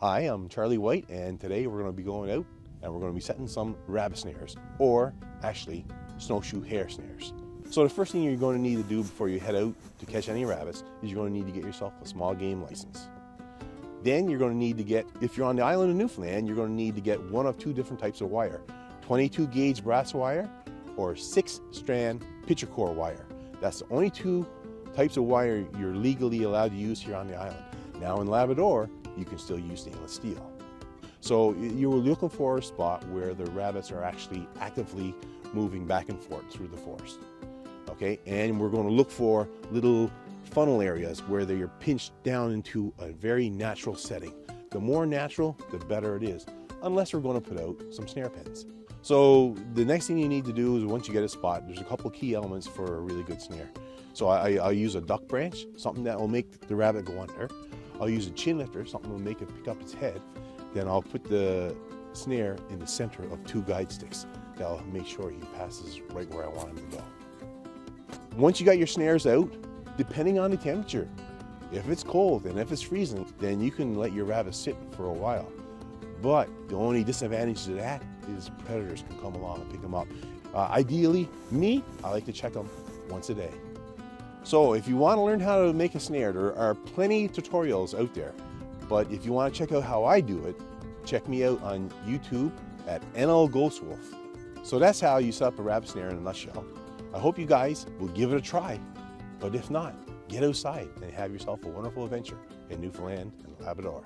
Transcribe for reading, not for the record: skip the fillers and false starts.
Hi, I'm Charlie White, and today we're going to be going out and we're going to be setting some rabbit snares, or actually snowshoe hare snares. So the first thing you're going to need to do before you head out to catch any rabbits is you're going to need to get yourself a small game license. Then you're going to need to get, if you're on the island of Newfoundland, you're going to need to get one of two different types of wire: 22 gauge brass wire or 6-strand pitcher core wire. That's the only two types of wire you're legally allowed to use here on the island. Now in Labrador, you can still use stainless steel. So you're looking for a spot where the rabbits are actually actively moving back and forth through the forest. Okay, and we're going to look for little funnel areas where they are pinched down into a very natural setting. The more natural, the better it is, unless we're going to put out some snare pins. So the next thing you need to do is, once you get a spot, there's a couple key elements for a really good snare. So I'll use a duck branch, something that will make the rabbit go under. I'll use a chin lifter, something that will make it pick up its head. Then I'll put the snare in the center of 2 guide sticks. That'll make sure he passes right where I want him to go. Once you got your snares out, depending on the temperature, if it's cold and if it's freezing, then you can let your rabbit sit for a while. But the only disadvantage to that is predators can come along and pick them up. Ideally, I like to check them once a day. So if you want to learn how to make a snare, there are plenty of tutorials out there. But if you want to check out how I do it, check me out on YouTube at NL Ghostwolf. So that's how you set up a rabbit snare in a nutshell. I hope you guys will give it a try. But if not, get outside and have yourself a wonderful adventure in Newfoundland and Labrador.